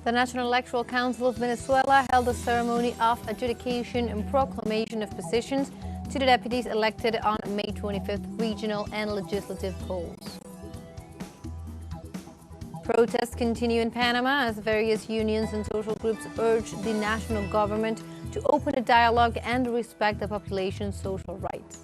The National Electoral Council of Venezuela held a ceremony of adjudication and proclamation of positions to the deputies elected on May 25th regional and legislative polls. Protests continue in Panama as various unions and social groups urge the national government to open a dialogue and respect the population's social rights.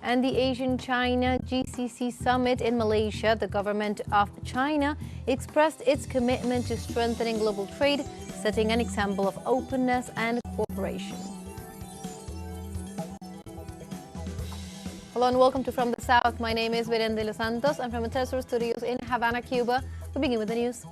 And the ASEAN-China-GCC Summit in Malaysia, the government of China expressed its commitment to strengthening global trade, setting an example of openness and cooperation. Hello and welcome to From the South. My name is Beren de los Santos. I'm from the teleSUR studios in Havana, Cuba. We begin with the news.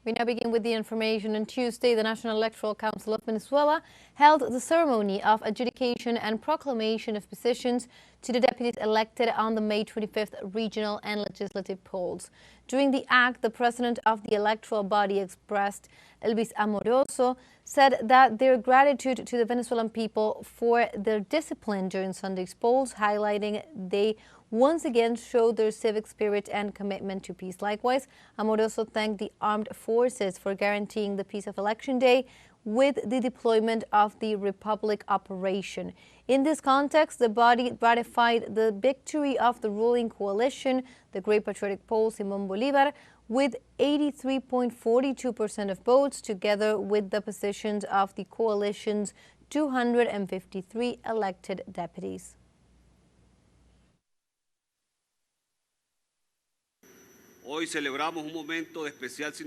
We now begin with the information. On Tuesday, the National Electoral Council of Venezuela held the ceremony of adjudication and proclamation of positions to the deputies elected on the May 25th regional and legislative polls. During the act, the president of the electoral body expressed, Elvis Amoroso, said that their gratitude to the Venezuelan people for their discipline during Sunday's polls, highlighting they once again showed their civic spirit and commitment to peace. Likewise, Amoroso thanked the armed forces for guaranteeing the peace of Election Day with the deployment of the Republic operation. In this context, the body ratified the victory of the ruling coalition, the Great Patriotic Poll Simón Bolívar, with 83.42% of votes, together with the positions of the coalition's 253 elected deputies.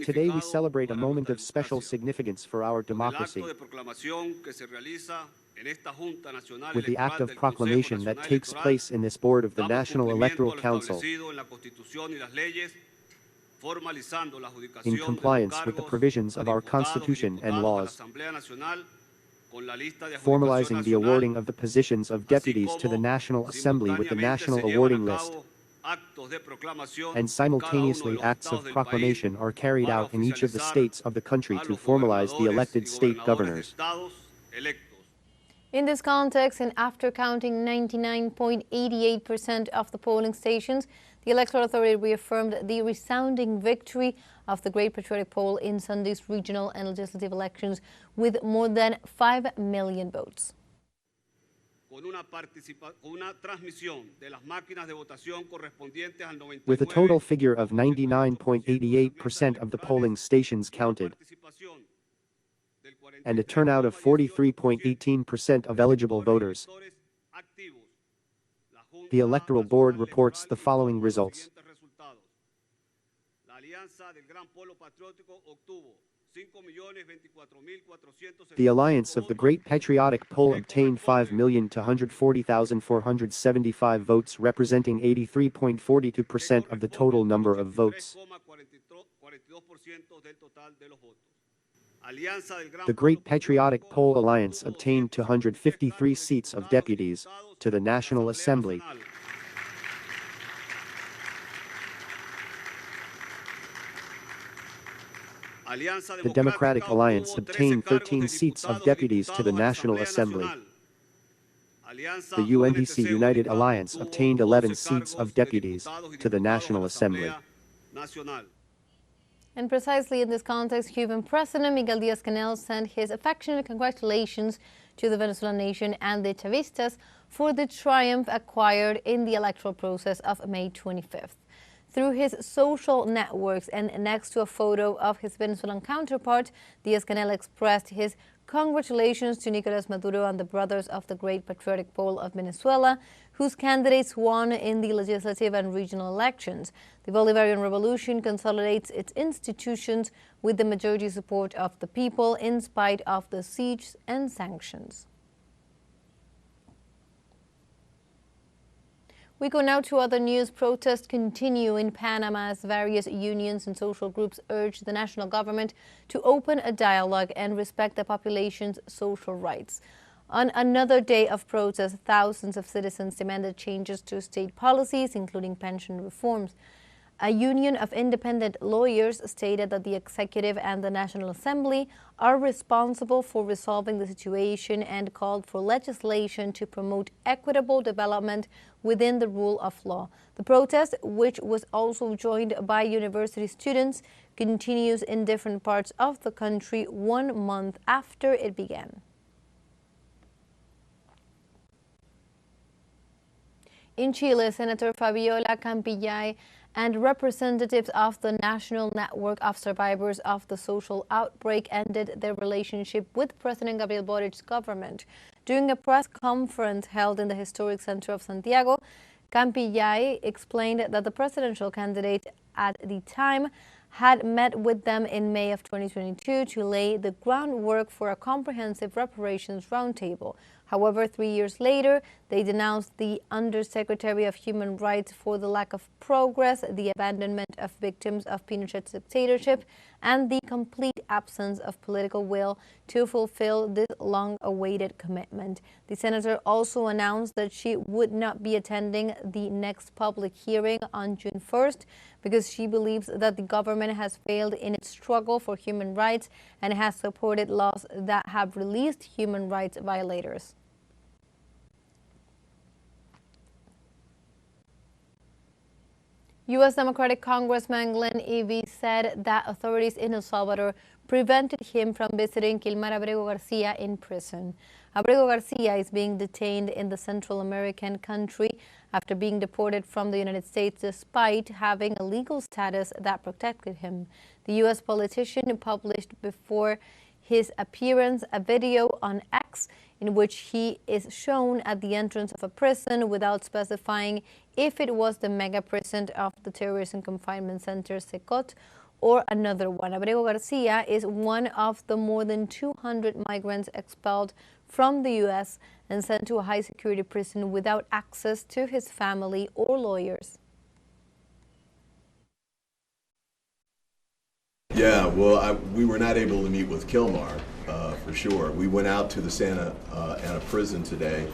Today we celebrate a moment of special significance for our democracy with the act of proclamation that takes place in this board of the National Electoral Council in compliance with the provisions of our Constitution and laws, formalizing the awarding of the positions of deputies to the National Assembly with the National Awarding List, and simultaneously acts of proclamation are carried out in each of the states of the country to formalize the elected state governors. In this context, and after counting 99.88% of the polling stations, the Electoral Authority reaffirmed the resounding victory of the Great Patriotic Poll in Sunday's regional and legislative elections with more than 5 million votes. With a total figure of 99.88% of the polling stations counted, and a turnout of 43.18% of eligible voters, the Electoral Board reports the following results. The Alliance of the Great Patriotic Poll obtained 5,240,475 votes, representing 83.42% of the total number of votes. The Great Patriotic Poll Alliance obtained 253 seats of deputies to the National Assembly. The Democratic Alliance obtained 13 seats of deputies to the National Assembly. The UNDC United Alliance obtained 11 seats of deputies to the National Assembly. And precisely in this context, Cuban President Miguel Díaz-Canel sent his affectionate congratulations to the Venezuelan nation and the Chavistas for the triumph acquired in the electoral process of May 25th. Through his social networks and next to a photo of his Venezuelan counterpart, Díaz-Canel expressed his congratulations to Nicolás Maduro and the brothers of the Great Patriotic Poll of Venezuela, whose candidates won in the legislative and regional elections. The Bolivarian Revolution consolidates its institutions with the majority support of the people in spite of the siege and sanctions. We go now to other news. Protests continue in Panama as various unions and social groups urge the national government to open a dialogue and respect the population's social rights. On another day of protest, thousands of citizens demanded changes to state policies, including pension reforms. A union of independent lawyers stated that the executive and the National Assembly are responsible for resolving the situation and called for legislation to promote equitable development within the rule of law. The protest, which was also joined by university students, continues in different parts of the country 1 month after it began. In Chile, Senator Fabiola Campillay and representatives of the National Network of Survivors of the Social Outbreak ended their relationship with President Gabriel Boric's government. During a press conference held in the historic center of Santiago, Campillay explained that the presidential candidate at the time had met with them in May of 2022 to lay the groundwork for a comprehensive reparations roundtable. However, 3 years later, they denounced the Undersecretary of Human Rights for the lack of progress, the abandonment of victims of Pinochet's dictatorship, and the complete absence of political will to fulfill this long-awaited commitment. The senator also announced that she would not be attending the next public hearing on June 1st because she believes that the government has failed in its struggle for human rights and has supported laws that have released human rights violators. U.S. Democratic Congressman Glenn Ivey said that authorities in El Salvador prevented him from visiting Kilmar Abrego Garcia in prison. Abrego Garcia is being detained in the Central American country after being deported from the United States despite having a legal status that protected him. The U.S. politician published before his appearance a video on X in which he is shown at the entrance of a prison without specifying if it was the mega prison of the terrorism confinement center Secot or another one. Abrego Garcia is one of the more than 200 migrants expelled from the U.S. and sent to a high-security prison without access to his family or lawyers. Yeah, well, we were not able to meet with Kilmar, for sure. We went out to the Santa Ana prison today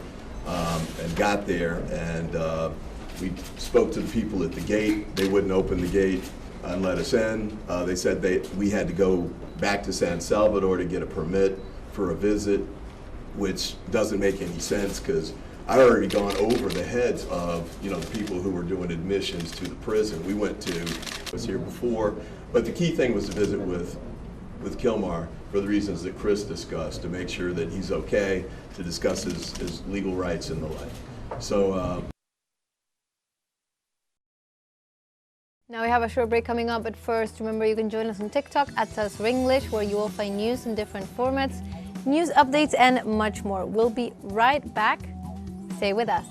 and got there, and we spoke to the people at the gate. They wouldn't open the gate and let us in. They said we had to go back to San Salvador to get a permit for a visit, which doesn't make any sense because I'd already gone over the heads of the people who were doing admissions to the prison. We was here before, but the key thing was to visit with Kilmar for the reasons that Chris discussed, to make sure that he's okay, to discuss his legal rights and the like. So. Now we have a short break coming up, but first, remember you can join us on TikTok at teleSUR English, where you will find news in different formats, news updates, and much more. We'll be right back. Stay with us.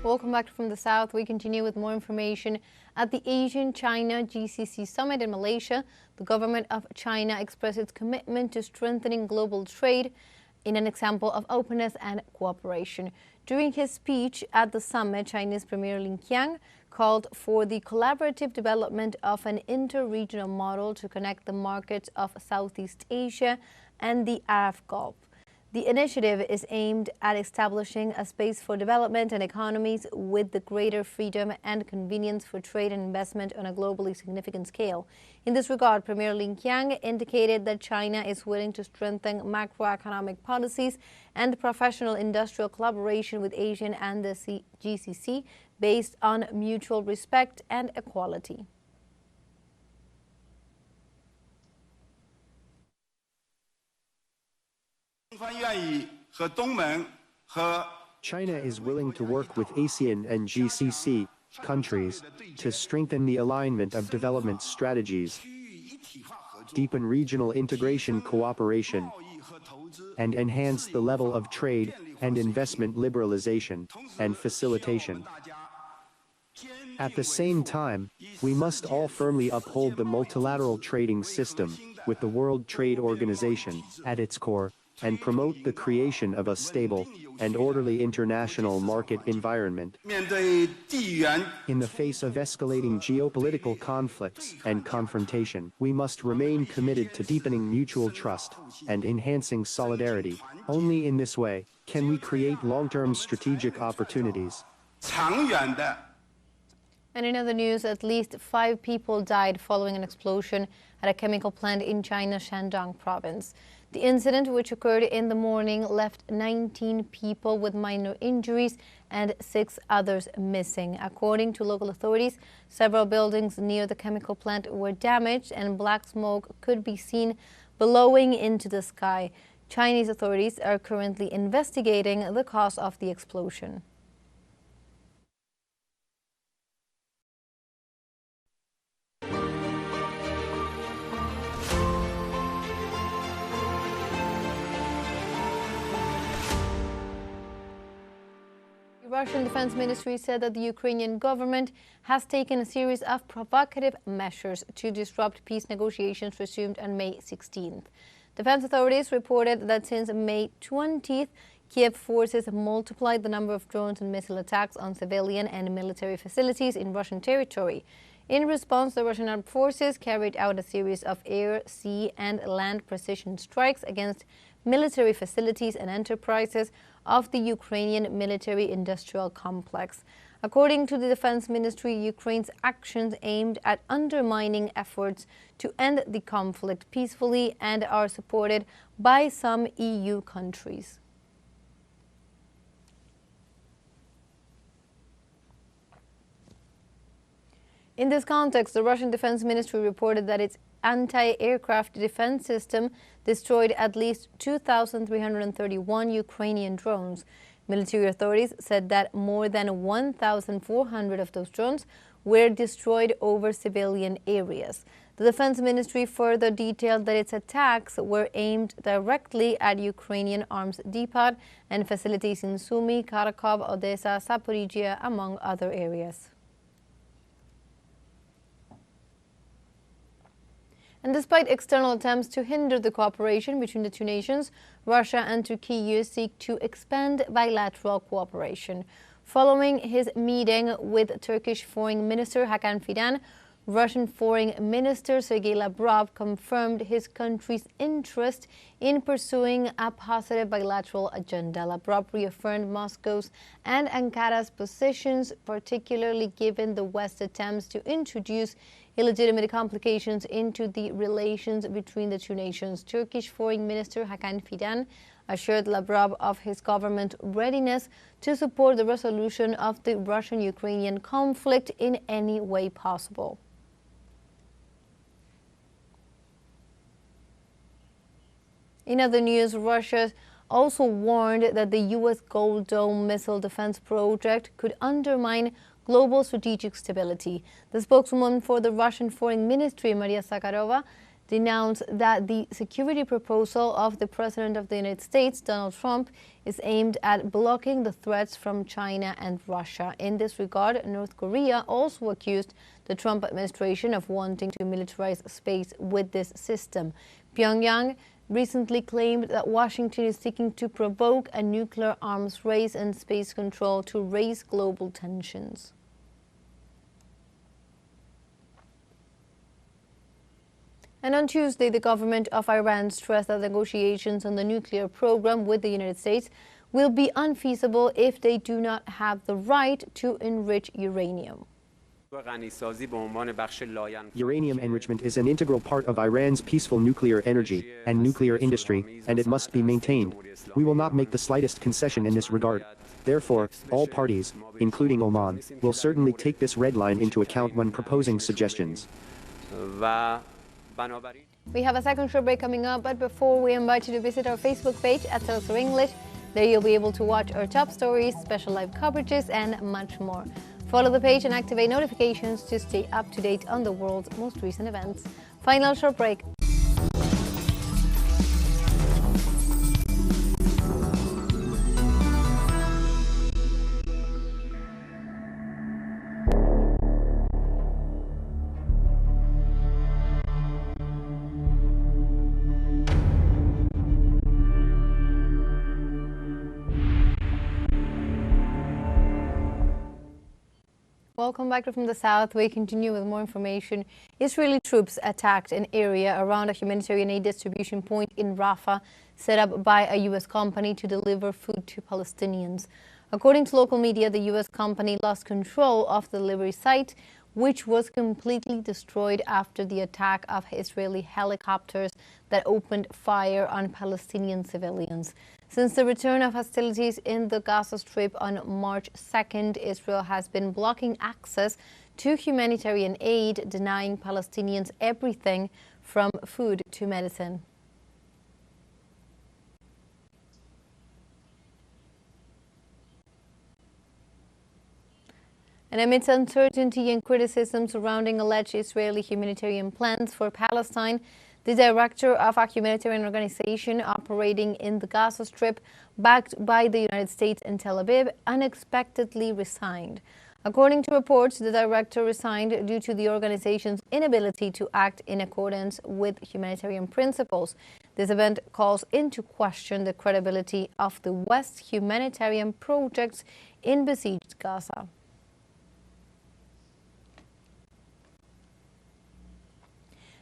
Welcome back from the South. We continue with more information. At the ASEAN-China-GCC Summit in Malaysia, the government of China expressed its commitment to strengthening global trade in an example of openness and cooperation. During his speech at the summit, Chinese Premier Li Qiang called for the collaborative development of an inter-regional model to connect the markets of Southeast Asia and the Arab Gulf. The initiative is aimed at establishing a space for development and economies with the greater freedom and convenience for trade and investment on a globally significant scale. In this regard, Premier Li Qiang indicated that China is willing to strengthen macroeconomic policies and professional industrial collaboration with ASEAN and the GCC based on mutual respect and equality. China is willing to work with ASEAN and GCC countries to strengthen the alignment of development strategies, deepen regional integration cooperation, and enhance the level of trade and investment liberalization and facilitation. At the same time, we must all firmly uphold the multilateral trading system with the World Trade Organization at its core, and promote the creation of a stable and orderly international market environment. In the face of escalating geopolitical conflicts and confrontation, we must remain committed to deepening mutual trust and enhancing solidarity. Only in this way can we create long-term strategic opportunities. And in other news, at least 5 people died following an explosion at a chemical plant in China's Shandong province. The incident, which occurred in the morning, left 19 people with minor injuries and 6 others missing. According to local authorities, several buildings near the chemical plant were damaged and black smoke could be seen billowing into the sky. Chinese authorities are currently investigating the cause of the explosion. The Russian Defense Ministry said that the Ukrainian government has taken a series of provocative measures to disrupt peace negotiations resumed on May 16th. Defense authorities reported that since May 20th, Kiev forces multiplied the number of drones and missile attacks on civilian and military facilities in Russian territory. In response, the Russian armed forces carried out a series of air, sea, and land precision strikes against military facilities and enterprises of the Ukrainian military-industrial complex. According to the Defense Ministry, Ukraine's actions aimed at undermining efforts to end the conflict peacefully and are supported by some EU countries. In this context, the Russian Defense Ministry reported that its anti-aircraft defense system destroyed at least 2,331 Ukrainian drones. Military authorities said that more than 1,400 of those drones were destroyed over civilian areas. The Defense Ministry further detailed that its attacks were aimed directly at Ukrainian arms depot and facilities in Sumy, Kharkov, Odessa, Zaporizhia, among other areas. And despite external attempts to hinder the cooperation between the two nations, Russia and Turkey seek to expand bilateral cooperation. Following his meeting with Turkish Foreign Minister Hakan Fidan, Russian Foreign Minister Sergei Lavrov confirmed his country's interest in pursuing a positive bilateral agenda. Lavrov reaffirmed Moscow's and Ankara's positions, particularly given the West's attempts to introduce illegitimate complications into the relations between the two nations. Turkish Foreign Minister Hakan Fidan assured Lavrov of his government's readiness to support the resolution of the Russian-Ukrainian conflict in any way possible. In other news, Russia also warned that the U.S. Gold Dome missile defense project could undermine global strategic stability. The spokeswoman for the Russian Foreign Ministry, Maria Zakharova, denounced that the security proposal of the President of the United States, Donald Trump, is aimed at blocking the threats from China and Russia. In this regard, North Korea also accused the Trump administration of wanting to militarize space with this system. Pyongyang recently claimed that Washington is seeking to provoke a nuclear arms race and space control to raise global tensions. And on Tuesday, the government of Iran stressed that negotiations on the nuclear program with the United States will be unfeasible if they do not have the right to enrich uranium. Uranium enrichment is an integral part of Iran's peaceful nuclear energy and nuclear industry, and it must be maintained. We will not make the slightest concession in this regard. Therefore, all parties, including Oman, will certainly take this red line into account when proposing suggestions. We have a second short break coming up, but before we invite you to visit our Facebook page at teleSUR English. There you'll be able to watch our top stories, special live coverages, and much more. Follow the page and activate notifications to stay up to date on the world's most recent events. Final short break. Welcome back from the south. We continue with more information. Israeli troops attacked an area around a humanitarian aid distribution point in Rafah set up by a U.S. company to deliver food to Palestinians. According to local media, the U.S. company lost control of the delivery site, which was completely destroyed after the attack of Israeli helicopters that opened fire on Palestinian civilians. Since the return of hostilities in the Gaza Strip on March 2nd, Israel has been blocking access to humanitarian aid, denying Palestinians everything from food to medicine. And amidst uncertainty and criticism surrounding alleged Israeli humanitarian plans for Palestine, the director of a humanitarian organization operating in the Gaza Strip, backed by the United States and Tel Aviv, unexpectedly resigned. According to reports, the director resigned due to the organization's inability to act in accordance with humanitarian principles. This event calls into question the credibility of the West's humanitarian projects in besieged Gaza.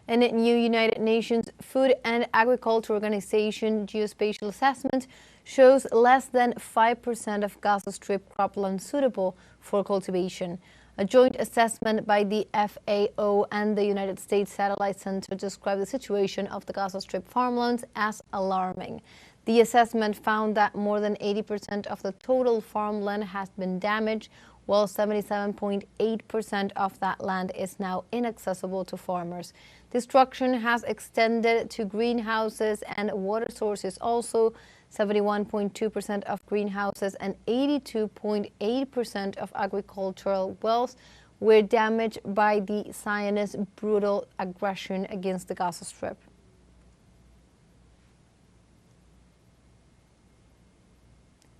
And a new United Nations Food and Agriculture Organization geospatial assessment shows less than 5% of Gaza Strip cropland suitable for cultivation. A joint assessment by the FAO and the United States Satellite Center described the situation of the Gaza Strip farmlands as alarming. The assessment found that more than 80% of the total farmland has been damaged, while 77.8% of that land is now inaccessible to farmers. Destruction has extended to greenhouses and water sources also. 71.2% of greenhouses and 82.8% of agricultural wells were damaged by the Zionist brutal aggression against the Gaza Strip.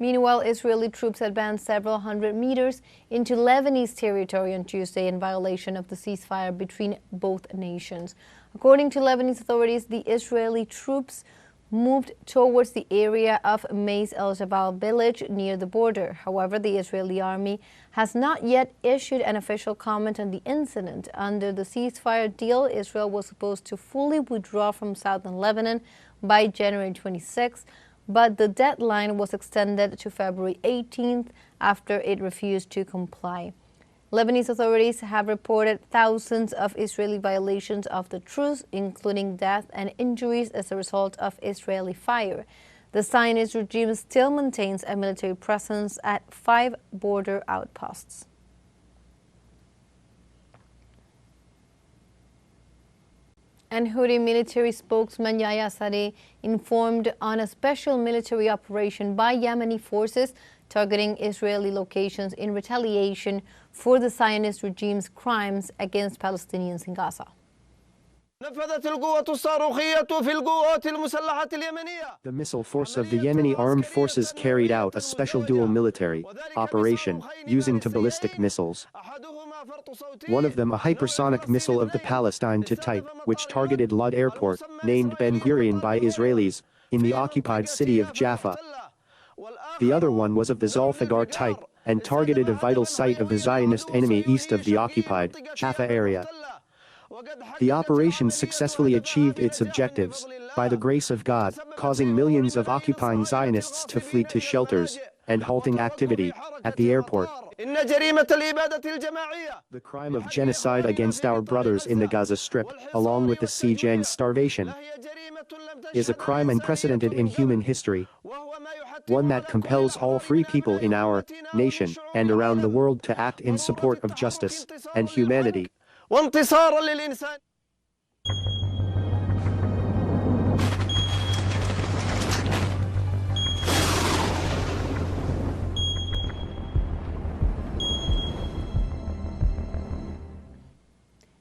Meanwhile, Israeli troops advanced several hundred meters into Lebanese territory on Tuesday in violation of the ceasefire between both nations. According to Lebanese authorities, the Israeli troops moved towards the area of Meis el-Jabal village near the border. However, the Israeli army has not yet issued an official comment on the incident. Under the ceasefire deal, Israel was supposed to fully withdraw from southern Lebanon by January 26th. But the deadline was extended to February 18th after it refused to comply. Lebanese authorities have reported thousands of Israeli violations of the truce, including death and injuries as a result of Israeli fire. The Zionist regime still maintains a military presence at 5 border outposts. And Houthi military spokesman Yahya Saree informed on a special military operation by Yemeni forces targeting Israeli locations in retaliation for the Zionist regime's crimes against Palestinians in Gaza. The missile force of the Yemeni armed forces carried out a special dual military operation using two ballistic missiles. One of them a hypersonic missile of the Palestine II type, which targeted Lod Airport, named Ben Gurion by Israelis, in the occupied city of Jaffa. The other one was of the Zulfiqar type, and targeted a vital site of the Zionist enemy east of the occupied Jaffa area. The operation successfully achieved its objectives, by the grace of God, causing millions of occupying Zionists to flee to shelters, and halting activity at the airport. The crime of genocide against our brothers in the Gaza Strip, along with the siege and starvation, is a crime unprecedented in human history, one that compels all free people in our nation and around the world to act in support of justice and humanity.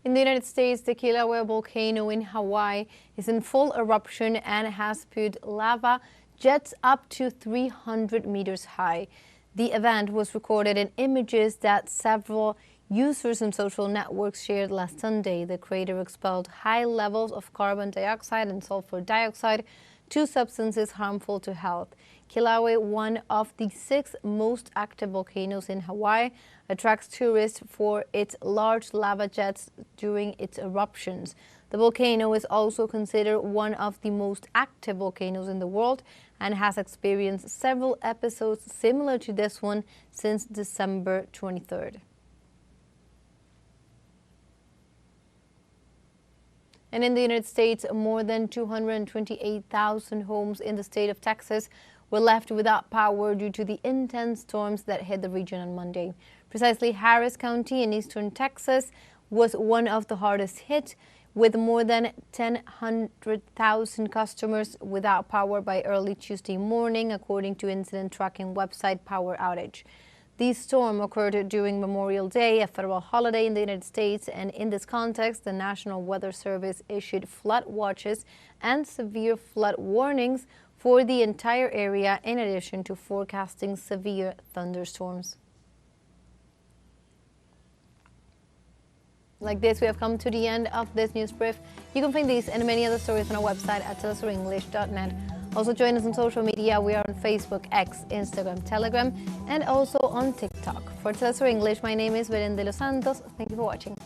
In the United States, the Kilauea volcano in Hawaii is in full eruption and has spewed lava jets up to 300 meters high. The event was recorded in images that several users on social networks shared last Sunday. The crater expelled high levels of carbon dioxide and sulfur dioxide two substances harmful to health. Kilauea, one of the 6 most active volcanoes in Hawaii, attracts tourists for its large lava jets during its eruptions. The volcano is also considered one of the most active volcanoes in the world and has experienced several episodes similar to this one since December 23rd. And in the United States, more than 228,000 homes in the state of Texas were left without power due to the intense storms that hit the region on Monday. Precisely, Harris County in eastern Texas was one of the hardest hit, with more than 100,000 customers without power by early Tuesday morning, according to incident tracking website Power Outage. The storm occurred during Memorial Day, a federal holiday in the United States, and in this context, the National Weather Service issued flood watches and severe flood warnings for the entire area, in addition to forecasting severe thunderstorms. Like this, we have come to the end of this news brief. You can find these and many other stories on our website at telesurenglish.net. Also join us on social media. We are on Facebook, X, Instagram, Telegram, and also on TikTok. For TeleSUR English, my name is Belen de los Santos. Thank you for watching.